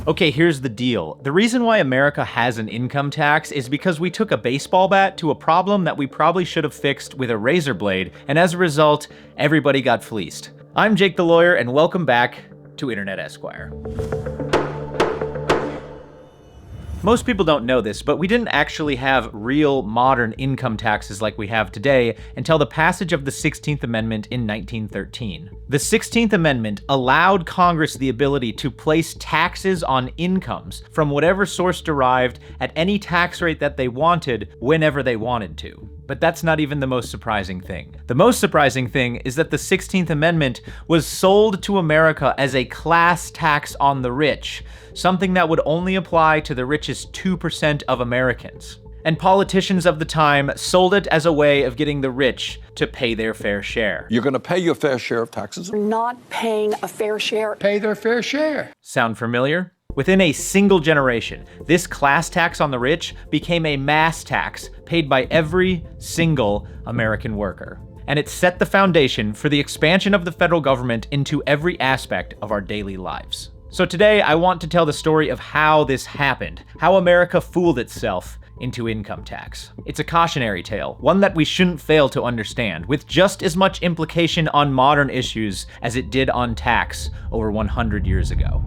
Okay, here's the deal. The reason why America has an income tax is because we took a baseball bat to a problem that we probably should have fixed with a razor blade, and as a result, everybody got fleeced. I'm Jake the Lawyer, and welcome back to Internet Esquire. Most people don't know this, but we didn't actually have real modern income taxes like we have today until the passage of the 16th Amendment in 1913. The 16th Amendment allowed Congress the ability to place taxes on incomes from whatever source derived at any tax rate that they wanted whenever they wanted to. But that's not even the most surprising thing. The most surprising thing is that the 16th Amendment was sold to America as a class tax on the rich, something that would only apply to the richest 2% of Americans. And politicians of the time sold it as a way of getting the rich to pay their fair share. You're gonna pay your fair share of taxes? They're not paying a fair share. Pay their fair share. Sound familiar? Within a single generation, this class tax on the rich became a mass tax paid by every single American worker. And it set the foundation for the expansion of the federal government into every aspect of our daily lives. So today, I want to tell the story of how this happened, how America fooled itself into income tax. It's a cautionary tale, one that we shouldn't fail to understand, with just as much implication on modern issues as it did on tax over 100 years ago.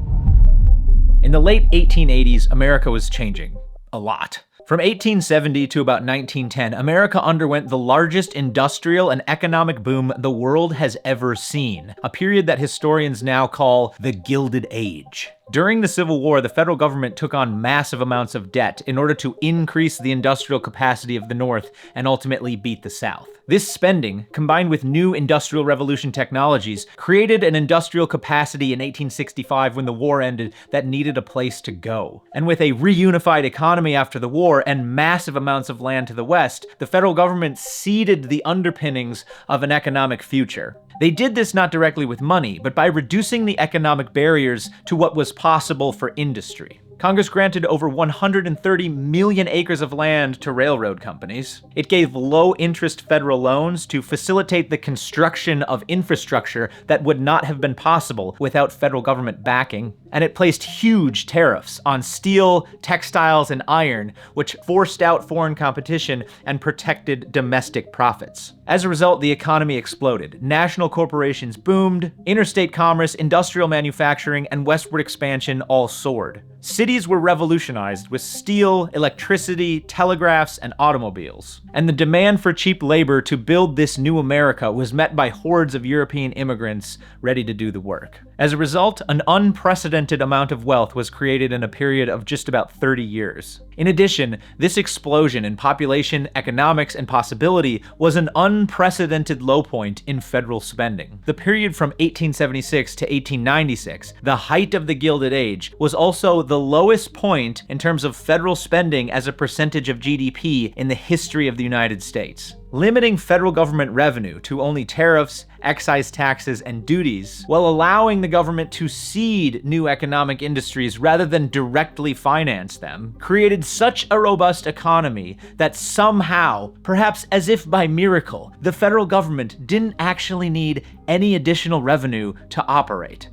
In the late 1880s, America was changing. A lot. From 1870 to about 1910, America underwent the largest industrial and economic boom the world has ever seen, a period that historians now call the Gilded Age. During the Civil War, the federal government took on massive amounts of debt in order to increase the industrial capacity of the North and ultimately beat the South. This spending, combined with new Industrial Revolution technologies, created an industrial capacity in 1865 when the war ended that needed a place to go. And with a reunified economy after the war and massive amounts of land to the west, the federal government seeded the underpinnings of an economic future. They did this not directly with money, but by reducing the economic barriers to what was possible for industry. Congress granted over 130 million acres of land to railroad companies. It gave low-interest federal loans to facilitate the construction of infrastructure that would not have been possible without federal government backing. And it placed huge tariffs on steel, textiles, and iron, which forced out foreign competition and protected domestic profits. As a result, the economy exploded. National corporations boomed, interstate commerce, industrial manufacturing, and westward expansion all soared. Cities were revolutionized with steel, electricity, telegraphs, and automobiles. And the demand for cheap labor to build this new America was met by hordes of European immigrants ready to do the work. As a result, an unprecedented amount of wealth was created in a period of just about 30 years. In addition, this explosion in population, economics, and possibility was an unprecedented low point in federal spending. The period from 1876 to 1896, the height of the Gilded Age, was also the lowest point in terms of federal spending as a percentage of GDP in the history of the United States. Limiting federal government revenue to only tariffs, excise taxes, and duties, while allowing the government to seed new economic industries rather than directly finance them, created such a robust economy that somehow, perhaps as if by miracle, the federal government didn't actually need any additional revenue to operate.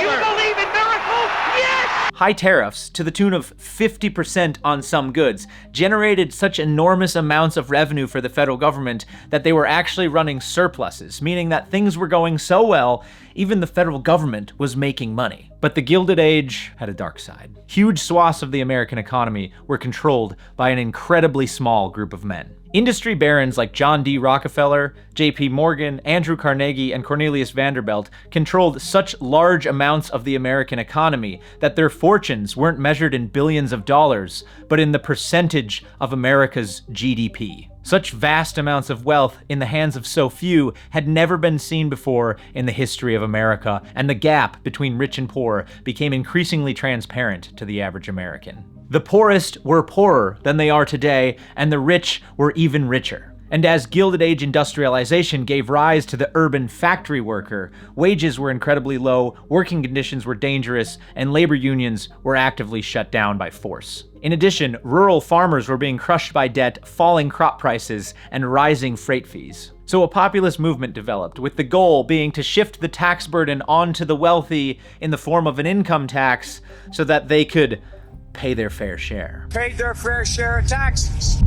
High tariffs, to the tune of 50% on some goods, generated such enormous amounts of revenue for the federal government that they were actually running surpluses, meaning that things were going so well, even the federal government was making money. But the Gilded Age had a dark side. Huge swaths of the American economy were controlled by an incredibly small group of men. Industry barons like John D. Rockefeller, J.P. Morgan, Andrew Carnegie, and Cornelius Vanderbilt controlled such large amounts of the American economy that their fortunes weren't measured in billions of dollars, but in the percentage of America's GDP. Such vast amounts of wealth in the hands of so few had never been seen before in the history of America, and the gap between rich and poor became increasingly transparent to the average American. The poorest were poorer than they are today, and the rich were even richer. And as Gilded Age industrialization gave rise to the urban factory worker, wages were incredibly low, working conditions were dangerous, and labor unions were actively shut down by force. In addition, rural farmers were being crushed by debt, falling crop prices, and rising freight fees. So a populist movement developed, with the goal being to shift the tax burden onto the wealthy in the form of an income tax so that they could pay their fair share. Paid their fair share of taxes.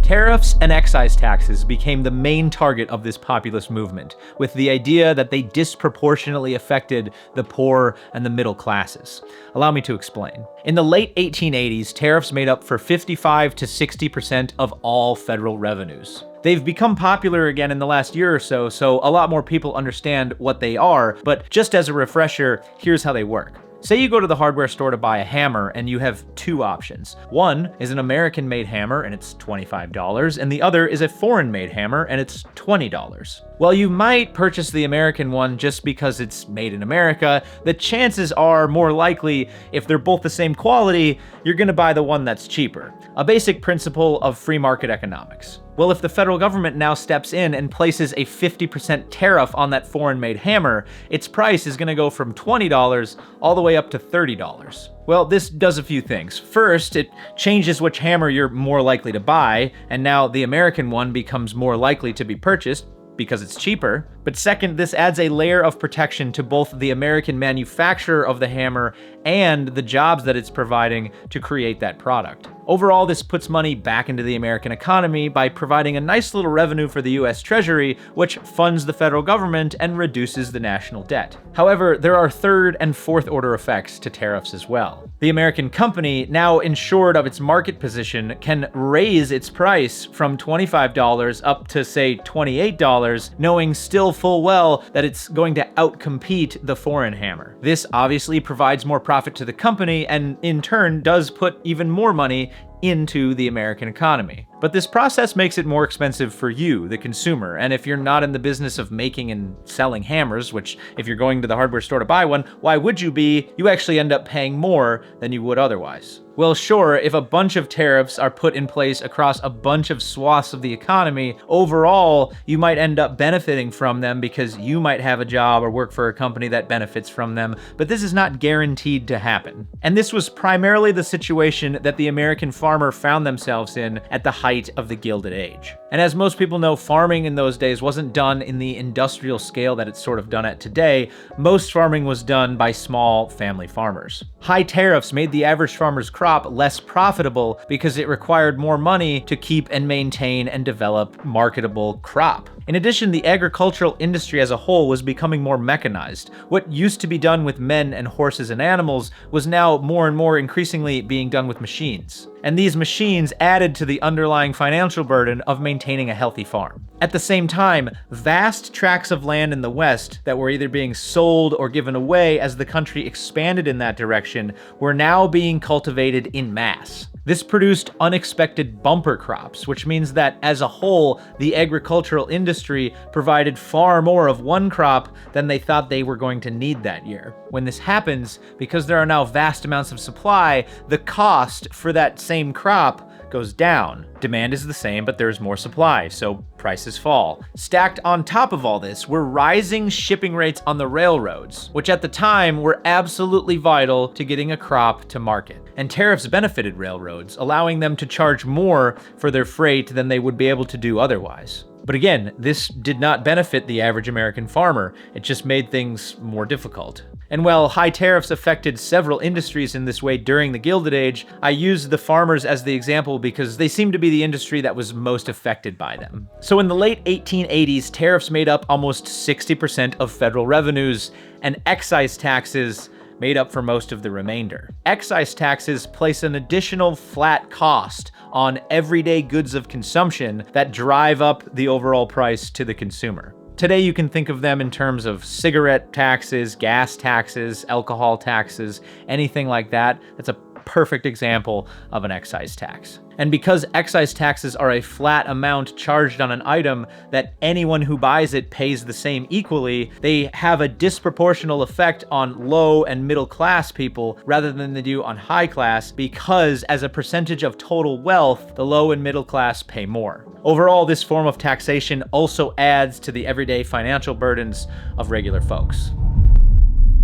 Tariffs and excise taxes became the main target of this populist movement, with the idea that they disproportionately affected the poor and the middle classes. Allow me to explain. In the late 1880s, tariffs made up for 55 to 60% of all federal revenues. They've become popular again in the last year or so, so a lot more people understand what they are, but just as a refresher, here's how they work. Say you go to the hardware store to buy a hammer and you have two options. One is an American-made hammer and it's $25, and the other is a foreign-made hammer and it's $20. While you might purchase the American one just because it's made in America, the chances are more likely, if they're both the same quality, you're gonna buy the one that's cheaper. A basic principle of free market economics. Well, if the federal government now steps in and places a 50% tariff on that foreign-made hammer, its price is gonna go from $20 all the way up to $30. Well, this does a few things. First, it changes which hammer you're more likely to buy, and now the American one becomes more likely to be purchased because it's cheaper. But second, this adds a layer of protection to both the American manufacturer of the hammer and the jobs that it's providing to create that product. Overall, this puts money back into the American economy by providing a nice little revenue for the US Treasury, which funds the federal government and reduces the national debt. However, there are third and fourth order effects to tariffs as well. The American company, now insured of its market position, can raise its price from $25 up to, say, $28, knowing still full well that it's going to outcompete the foreign hammer. This obviously provides more profit to the company and in turn does put even more money into the American economy. But this process makes it more expensive for you, the consumer, and if you're not in the business of making and selling hammers, which if you're going to the hardware store to buy one, why would you be? You actually end up paying more than you would otherwise. Well, sure, if a bunch of tariffs are put in place across a bunch of swaths of the economy, overall, you might end up benefiting from them because you might have a job or work for a company that benefits from them, but this is not guaranteed to happen. And this was primarily the situation that the American farmer found themselves in at the height of the Gilded Age. And as most people know, farming in those days wasn't done in the industrial scale that it's sort of done at today. Most farming was done by small family farmers. High tariffs made the average farmer's crop less profitable because it required more money to keep and maintain and develop marketable crop. In addition, the agricultural industry as a whole was becoming more mechanized. What used to be done with men and horses and animals was now more and more increasingly being done with machines. And these machines added to the underlying financial burden of maintaining a healthy farm. At the same time, vast tracts of land in the West that were either being sold or given away as the country expanded in that direction were now being cultivated in mass. This produced unexpected bumper crops, which means that as a whole, the agricultural industry provided far more of one crop than they thought they were going to need that year. When this happens, because there are now vast amounts of supply, the cost for that same crop goes down. Demand is the same, but there's more supply, so prices fall. Stacked on top of all this were rising shipping rates on the railroads, which at the time were absolutely vital to getting a crop to market. And tariffs benefited railroads, allowing them to charge more for their freight than they would be able to do otherwise. But again, this did not benefit the average American farmer. It just made things more difficult. And while high tariffs affected several industries in this way during the Gilded Age, I used the farmers as the example because they seem to be the industry that was most affected by them. So in the late 1880s, tariffs made up almost 60% of federal revenues, and excise taxes made up for most of the remainder. Excise taxes place an additional flat cost on everyday goods of consumption that drive up the overall price to the consumer. Today, you can think of them in terms of cigarette taxes, gas taxes, alcohol taxes, anything like that. That's a perfect example of an excise tax. And because excise taxes are a flat amount charged on an item that anyone who buys it pays the same equally, they have a disproportional effect on low and middle class people rather than they do on high class, because as a percentage of total wealth, the low and middle class pay more. Overall, this form of taxation also adds to the everyday financial burdens of regular folks.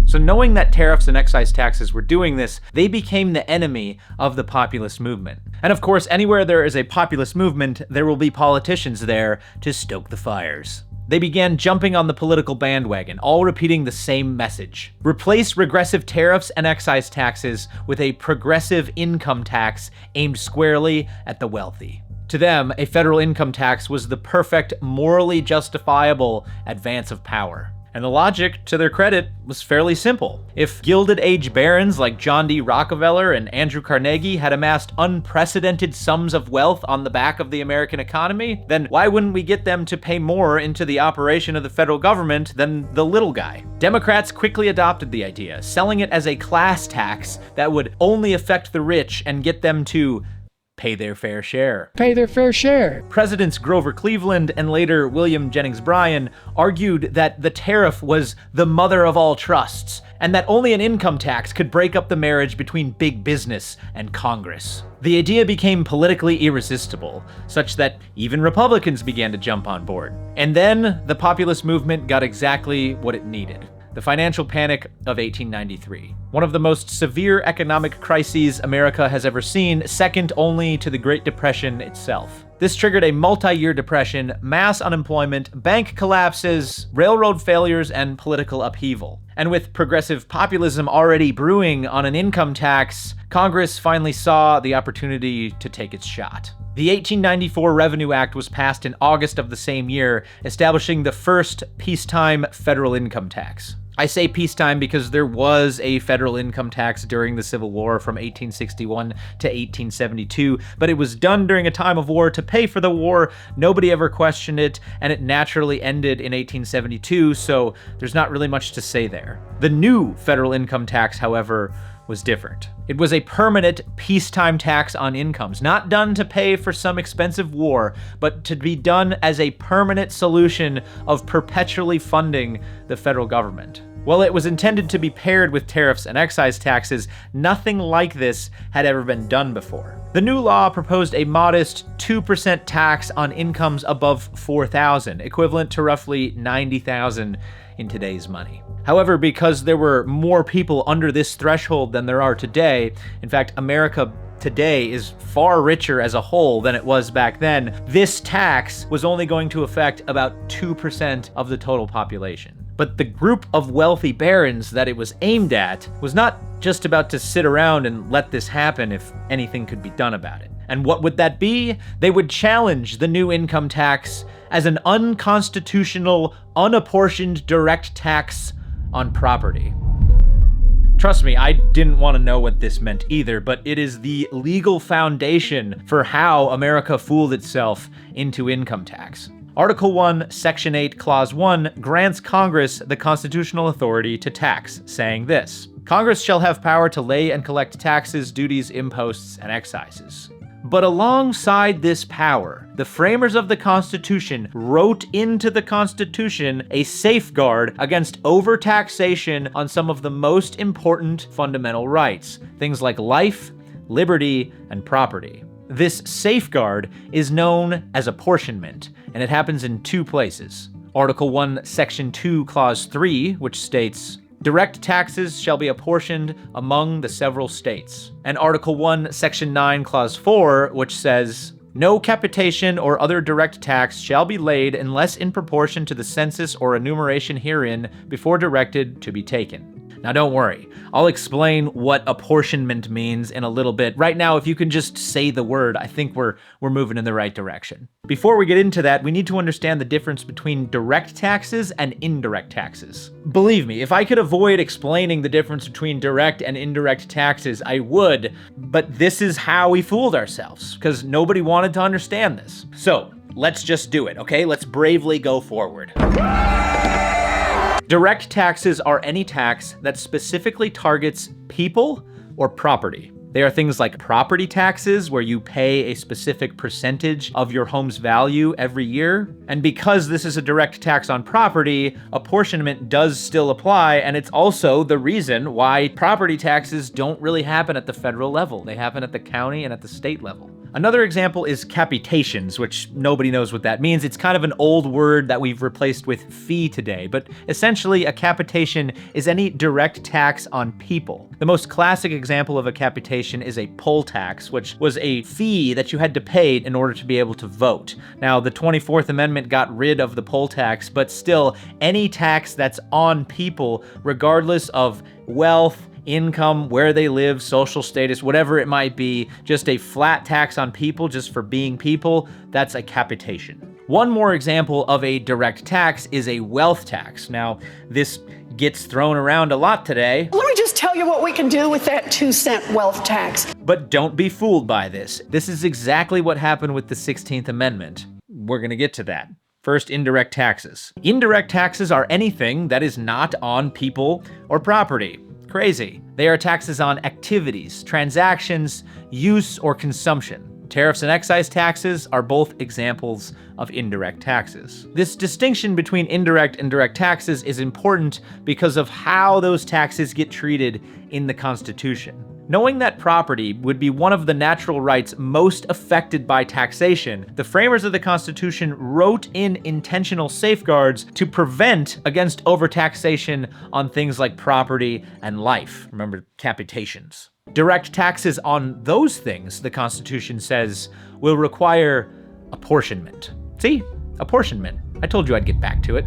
So knowing that tariffs and excise taxes were doing this, they became the enemy of the populist movement. And of course, anywhere there is a populist movement, there will be politicians there to stoke the fires. They began jumping on the political bandwagon, all repeating the same message. Replace regressive tariffs and excise taxes with a progressive income tax aimed squarely at the wealthy. To them, a federal income tax was the perfect, morally justifiable advance of power. And the logic, to their credit, was fairly simple. If Gilded Age barons like John D. Rockefeller and Andrew Carnegie had amassed unprecedented sums of wealth on the back of the American economy, then why wouldn't we get them to pay more into the operation of the federal government than the little guy? Democrats quickly adopted the idea, selling it as a class tax that would only affect the rich and get them to pay their fair share. Pay their fair share. Presidents Grover Cleveland and later William Jennings Bryan argued that the tariff was the mother of all trusts, and that only an income tax could break up the marriage between big business and Congress. The idea became politically irresistible, such that even Republicans began to jump on board. And then the populist movement got exactly what it needed. The financial panic of 1893. One of the most severe economic crises America has ever seen, second only to the Great Depression itself. This triggered a multi-year depression, mass unemployment, bank collapses, railroad failures, and political upheaval. And with progressive populism already brewing on an income tax, Congress finally saw the opportunity to take its shot. The 1894 Revenue Act was passed in August of the same year, establishing the first peacetime federal income tax. I say peacetime because there was a federal income tax during the Civil War from 1861 to 1872, but it was done during a time of war to pay for the war. Nobody ever questioned it, and it naturally ended in 1872, so there's not really much to say there. The new federal income tax, however, was different. It was a permanent peacetime tax on incomes, not done to pay for some expensive war, but to be done as a permanent solution of perpetually funding the federal government. While it was intended to be paired with tariffs and excise taxes, nothing like this had ever been done before. The new law proposed a modest 2% tax on incomes above $4,000, equivalent to roughly $90,000 in today's money. However, because there were more people under this threshold than there are today, in fact, America today is far richer as a whole than it was back then, this tax was only going to affect about 2% of the total population. But the group of wealthy barons that it was aimed at was not just about to sit around and let this happen if anything could be done about it. And what would that be? They would challenge the new income tax as an unconstitutional, unapportioned direct tax on property. Trust me, I didn't want to know what this meant either, but it is the legal foundation for how America fooled itself into income tax. Article 1, Section 8, Clause 1 grants Congress the constitutional authority to tax, saying this: Congress shall have power to lay and collect taxes, duties, imposts, and excises. But alongside this power, the framers of the Constitution wrote into the Constitution a safeguard against overtaxation on some of the most important fundamental rights, things like life, liberty, and property. This safeguard is known as apportionment, and it happens in two places. Article 1, Section 2, Clause 3, which states, direct taxes shall be apportioned among the several states. And Article 1, Section 9, Clause 4, which says, no capitation or other direct tax shall be laid unless in proportion to the census or enumeration herein before directed to be taken. Now don't worry, I'll explain what apportionment means in a little bit. Right now, if you can just say the word, I think we're moving in the right direction. Before we get into that, we need to understand the difference between direct taxes and indirect taxes. Believe me, if I could avoid explaining the difference between direct and indirect taxes, I would, but this is how we fooled ourselves, because nobody wanted to understand this. So, let's just do it, okay? Let's bravely go forward. Direct taxes are any tax that specifically targets people or property. They are things like property taxes, where you pay a specific percentage of your home's value every year. And because this is a direct tax on property, apportionment does still apply, and it's also the reason why property taxes don't really happen at the federal level. They happen at the county and at the state level. Another example is capitations, which nobody knows what that means. It's kind of an old word that we've replaced with fee today, but essentially a capitation is any direct tax on people. The most classic example of a capitation is a poll tax, which was a fee that you had to pay in order to be able to vote. Now, the 24th Amendment got rid of the poll tax, but still, any tax that's on people, regardless of wealth, income, where they live, social status, whatever it might be, just a flat tax on people just for being people, that's a capitation. One more example of a direct tax is a wealth tax. Now, this gets thrown around a lot today. Let me just tell you what we can do with that 2-cent wealth tax. But don't be fooled by this. This is exactly what happened with the 16th Amendment. We're gonna get to that. First, indirect taxes. Indirect taxes are anything that is not on people or property. Crazy. They are taxes on activities, transactions, use, or consumption. Tariffs and excise taxes are both examples of indirect taxes. This distinction between indirect and direct taxes is important because of how those taxes get treated in the Constitution. Knowing that property would be one of the natural rights most affected by taxation, the framers of the Constitution wrote in intentional safeguards to prevent against overtaxation on things like property and life. Remember, capitations. Direct taxes on those things, the Constitution says, will require apportionment. See? Apportionment. I told you I'd get back to it.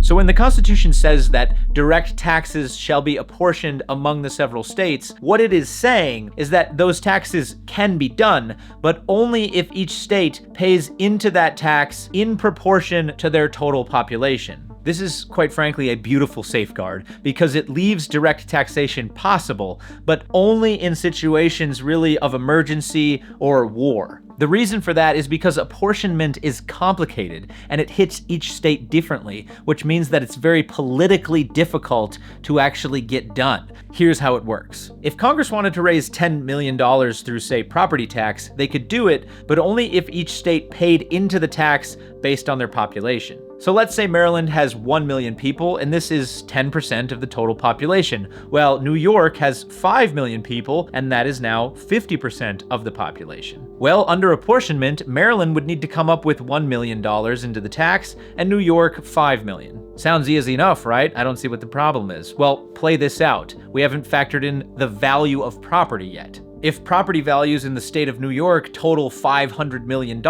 So when the Constitution says that direct taxes shall be apportioned among the several states, what it is saying is that those taxes can be done, but only if each state pays into that tax in proportion to their total population. This is, quite frankly, a beautiful safeguard because it leaves direct taxation possible, but only in situations really of emergency or war. The reason for that is because apportionment is complicated and it hits each state differently, which means that it's very politically difficult to actually get done. Here's how it works. If Congress wanted to raise $10 million through, say, property tax, they could do it, but only if each state paid into the tax based on their population. So let's say Maryland has 1 million people, and this is 10% of the total population. Well, New York has 5 million people, and that is now 50% of the population. Well, under apportionment, Maryland would need to come up with $1 million into the tax, and New York $5 million. Sounds easy enough, right? I don't see what the problem is. Well, play this out. We haven't factored in the value of property yet. If property values in the state of New York total $500 million,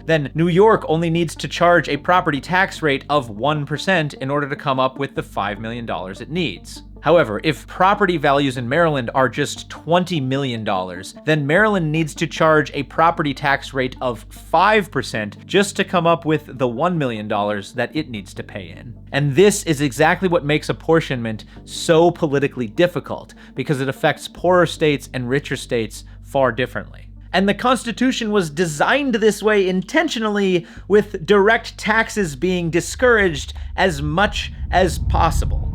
then New York only needs to charge a property tax rate of 1% in order to come up with the $5 million it needs. However, if property values in Maryland are just $20 million, then Maryland needs to charge a property tax rate of 5% just to come up with the $1 million that it needs to pay in. And this is exactly what makes apportionment so politically difficult, because it affects poorer states and richer states far differently. And the Constitution was designed this way intentionally, with direct taxes being discouraged as much as possible.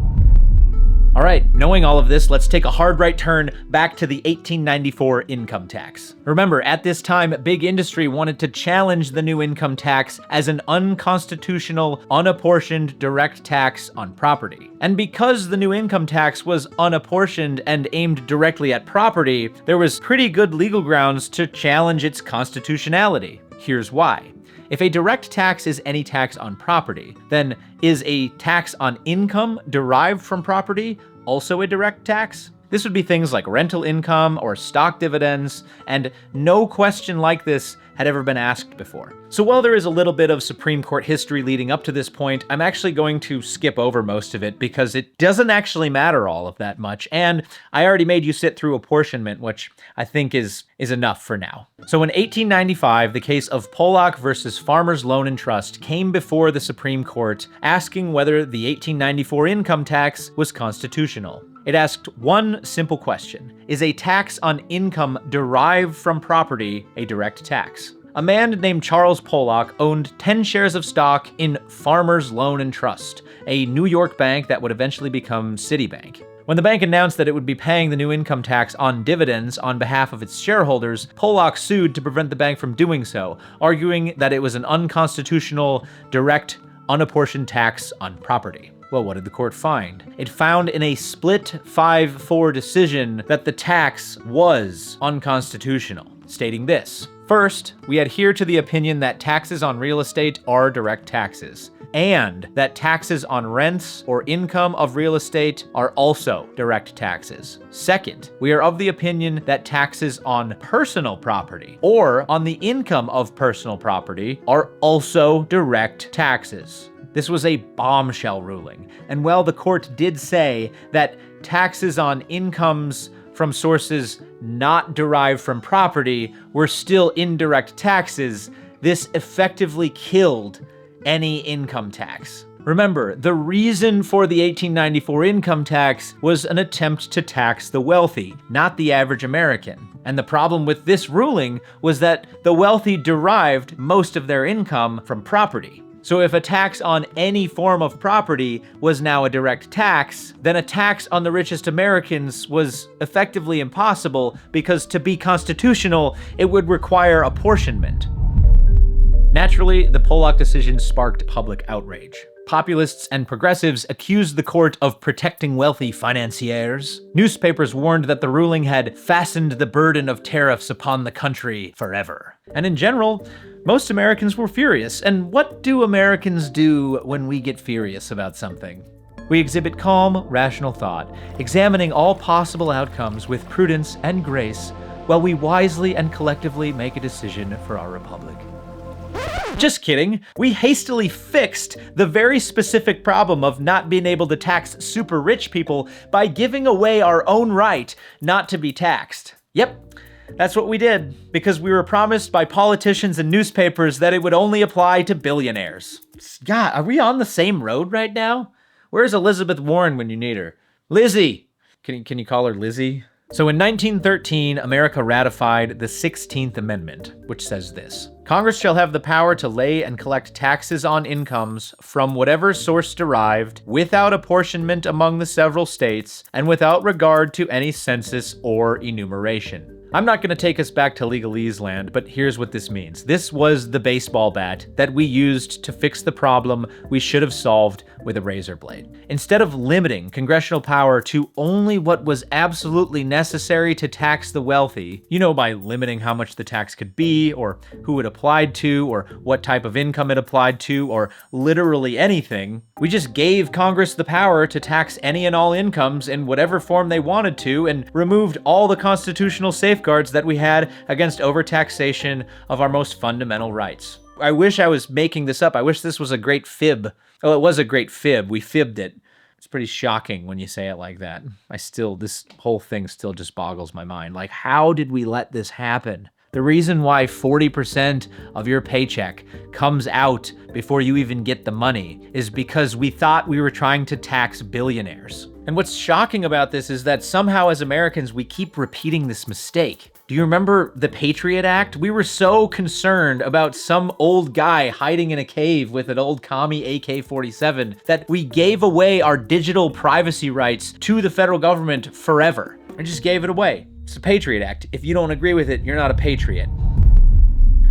All right, knowing all of this, let's take a hard right turn back to the 1894 income tax. Remember, at this time, big industry wanted to challenge the new income tax as an unconstitutional, unapportioned direct tax on property. And because the new income tax was unapportioned and aimed directly at property, there was pretty good legal grounds to challenge its constitutionality. Here's why. If a direct tax is any tax on property, then is a tax on income derived from property also a direct tax? This would be things like rental income or stock dividends, and no question like this had ever been asked before. So while there is a little bit of Supreme Court history leading up to this point, I'm actually going to skip over most of it because it doesn't actually matter all of that much, and I already made you sit through apportionment, which I think is enough for now. So in 1895, the case of Pollock versus Farmers Loan and Trust came before the Supreme Court, asking whether the 1894 income tax was constitutional. It asked one simple question: is a tax on income derived from property a direct tax? A man named Charles Pollock owned 10 shares of stock in Farmers Loan and Trust, a New York bank that would eventually become Citibank. When the bank announced that it would be paying the new income tax on dividends on behalf of its shareholders, Pollock sued to prevent the bank from doing so, arguing that it was an unconstitutional, direct, unapportioned tax on property. Well, what did the court find? It found in a split 5-4 decision that the tax was unconstitutional. stating this. First, we adhere to the opinion that taxes on real estate are direct taxes, and that taxes on rents or income of real estate are also direct taxes. Second, we are of the opinion that taxes on personal property or on the income of personal property are also direct taxes. This was a bombshell ruling, and while the court did say that taxes on incomes from sources not derived from property were still indirect taxes, this effectively killed any income tax. Remember, the reason for the 1894 income tax was an attempt to tax the wealthy, not the average American. And the problem with this ruling was that the wealthy derived most of their income from property. So if a tax on any form of property was now a direct tax, then a tax on the richest Americans was effectively impossible because to be constitutional, it would require apportionment. Naturally, the Pollock decision sparked public outrage. Populists and progressives accused the court of protecting wealthy financiers. Newspapers warned that the ruling had fastened the burden of tariffs upon the country forever. And in general, most Americans were furious. And what do Americans do when we get furious about something? We exhibit calm, rational thought, examining all possible outcomes with prudence and grace, while we wisely and collectively make a decision for our republic. Just kidding. We hastily fixed the very specific problem of not being able to tax super rich people by giving away our own right not to be taxed. Yep, that's what we did, because we were promised by politicians and newspapers that it would only apply to billionaires. God, are we on the same road right now? Where's Elizabeth Warren when you need her? Lizzie! Can you call her Lizzie? So in 1913, America ratified the 16th Amendment, which says this: Congress shall have the power to lay and collect taxes on incomes from whatever source derived, without apportionment among the several states, and without regard to any census or enumeration. I'm not going to take us back to legalese land, but here's what this means. This was the baseball bat that we used to fix the problem we should have solved with a razor blade. Instead of limiting congressional power to only what was absolutely necessary to tax the wealthy, by limiting how much the tax could be, or who it applied to, or what type of income it applied to, or literally anything, we just gave Congress the power to tax any and all incomes in whatever form they wanted to, and removed all the constitutional safeguards that we had against overtaxation of our most fundamental rights. I wish I was making this up. I wish this was a great fib. Oh, it was a great fib. We fibbed it. It's pretty shocking when you say it like that. This whole thing still just boggles my mind. Like, how did we let this happen? The reason why 40% of your paycheck comes out before you even get the money is because we thought we were trying to tax billionaires. And what's shocking about this is that somehow as Americans, we keep repeating this mistake. Do you remember the Patriot Act? We were so concerned about some old guy hiding in a cave with an old commie AK-47 that we gave away our digital privacy rights to the federal government forever. I just gave it away. It's the Patriot Act. If you don't agree with it, you're not a patriot.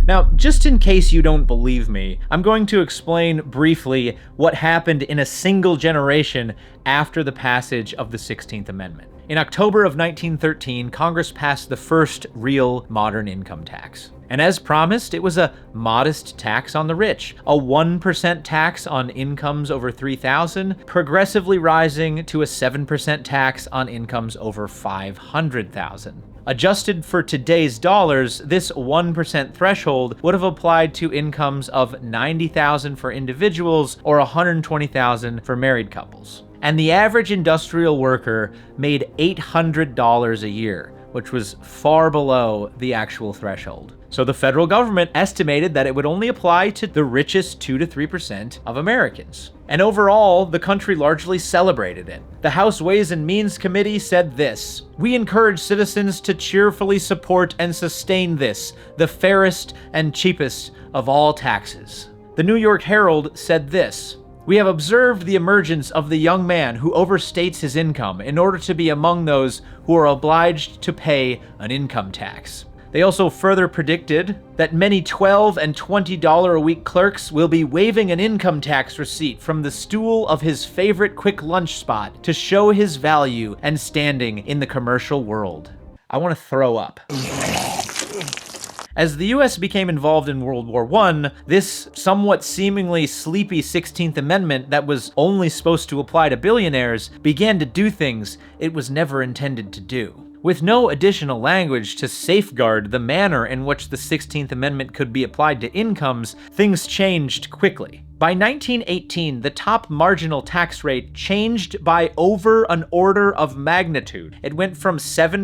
Now, just in case you don't believe me, I'm going to explain briefly what happened in a single generation after the passage of the 16th Amendment. In October of 1913, Congress passed the first real modern income tax. And as promised, it was a modest tax on the rich, a 1% tax on incomes over $3,000, progressively rising to a 7% tax on incomes over $500,000. Adjusted for today's dollars, this 1% threshold would have applied to incomes of $90,000 for individuals or $120,000 for married couples. And the average industrial worker made $800 a year, which was far below the actual threshold. So the federal government estimated that it would only apply to the richest 2 to 3% of Americans. And overall, the country largely celebrated it. The House Ways and Means Committee said this: "We encourage citizens to cheerfully support and sustain this, the fairest and cheapest of all taxes." The New York Herald said this: "We have observed the emergence of the young man who overstates his income in order to be among those who are obliged to pay an income tax." They also further predicted that many $12 and $20 a week clerks will be waving an income tax receipt from the stool of his favorite quick lunch spot to show his value and standing in the commercial world. I want to throw up. As the US became involved in World War I, this somewhat seemingly sleepy 16th Amendment that was only supposed to apply to billionaires began to do things it was never intended to do. With no additional language to safeguard the manner in which the 16th Amendment could be applied to incomes, things changed quickly. By 1918, the top marginal tax rate changed by over an order of magnitude. It went from 7%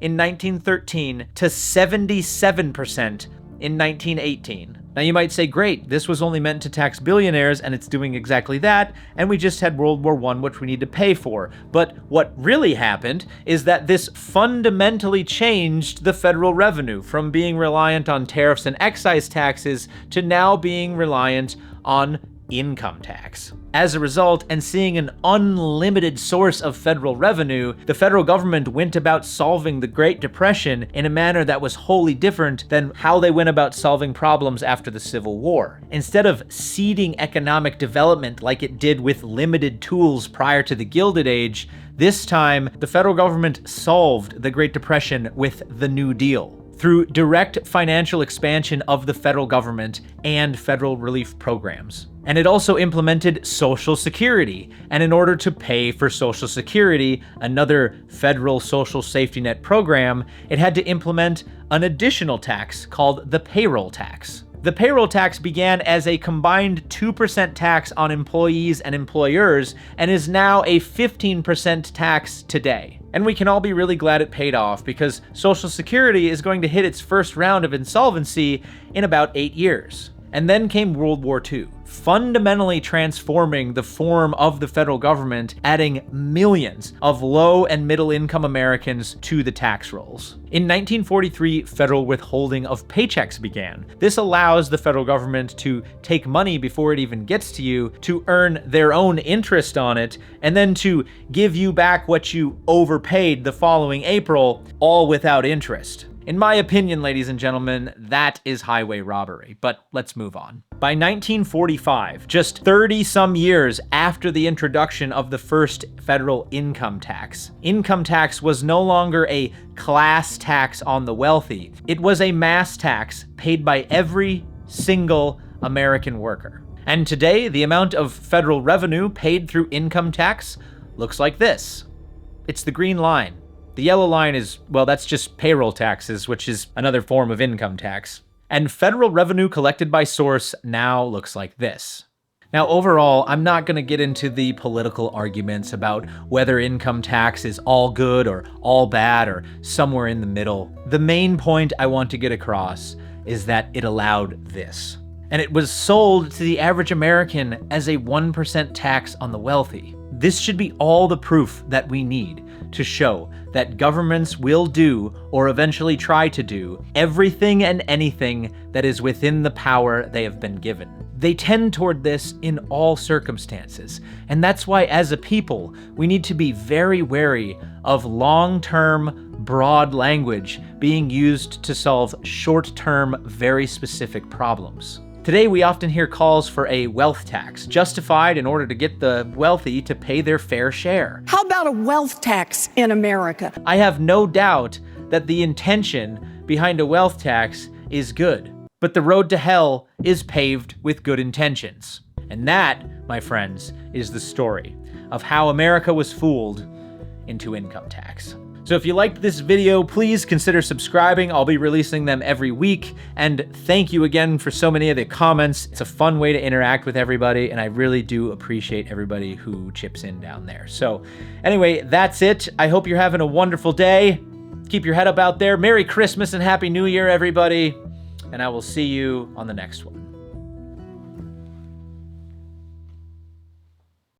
in 1913 to 77% in 1918. Now you might say, great, this was only meant to tax billionaires and it's doing exactly that, and we just had World War I, which we need to pay for. But what really happened is that this fundamentally changed the federal revenue from being reliant on tariffs and excise taxes to now being reliant on income tax. As a result, and seeing an unlimited source of federal revenue, the federal government went about solving the Great Depression in a manner that was wholly different than how they went about solving problems after the Civil War. Instead of seeding economic development like it did with limited tools prior to the Gilded Age, this time the federal government solved the Great Depression with the New Deal through direct financial expansion of the federal government and federal relief programs. And it also implemented Social Security. And in order to pay for Social Security, another federal social safety net program, it had to implement an additional tax called the payroll tax. The payroll tax began as a combined 2% tax on employees and employers and is now a 15% tax today. And we can all be really glad it paid off because Social Security is going to hit its first round of insolvency in about 8 years. And then came World War II, fundamentally transforming the form of the federal government, adding millions of low and middle income Americans to the tax rolls. In 1943, federal withholding of paychecks began. This allows the federal government to take money before it even gets to you, to earn their own interest on it, and then to give you back what you overpaid the following April, all without interest. In my opinion, ladies and gentlemen, that is highway robbery, but let's move on. By 1945, just 30-some years after the introduction of the first federal income tax was no longer a class tax on the wealthy. It was a mass tax paid by every single American worker. And today, the amount of federal revenue paid through income tax looks like this. It's the green line. The yellow line is, well, that's just payroll taxes, which is another form of income tax. And federal revenue collected by source now looks like this. Now, overall, I'm not going to get into the political arguments about whether income tax is all good or all bad or somewhere in the middle. The main point I want to get across is that it allowed this. And it was sold to the average American as a 1% tax on the wealthy. This should be all the proof that we need to show that governments will do, or eventually try to do, everything and anything that is within the power they have been given. They tend toward this in all circumstances, and that's why as a people, we need to be very wary of long-term, broad language being used to solve short-term, very specific problems. Today, we often hear calls for a wealth tax, justified in order to get the wealthy to pay their fair share. How about a wealth tax in America? I have no doubt that the intention behind a wealth tax is good, but the road to hell is paved with good intentions. And that, my friends, is the story of how America was fooled into income tax. So if you liked this video, please consider subscribing. I'll be releasing them every week. And thank you again for so many of the comments. It's a fun way to interact with everybody, and I really do appreciate everybody who chips in down there. So anyway, that's it. I hope you're having a wonderful day. Keep your head up out there. Merry Christmas and Happy New Year, everybody. And I will see you on the next one.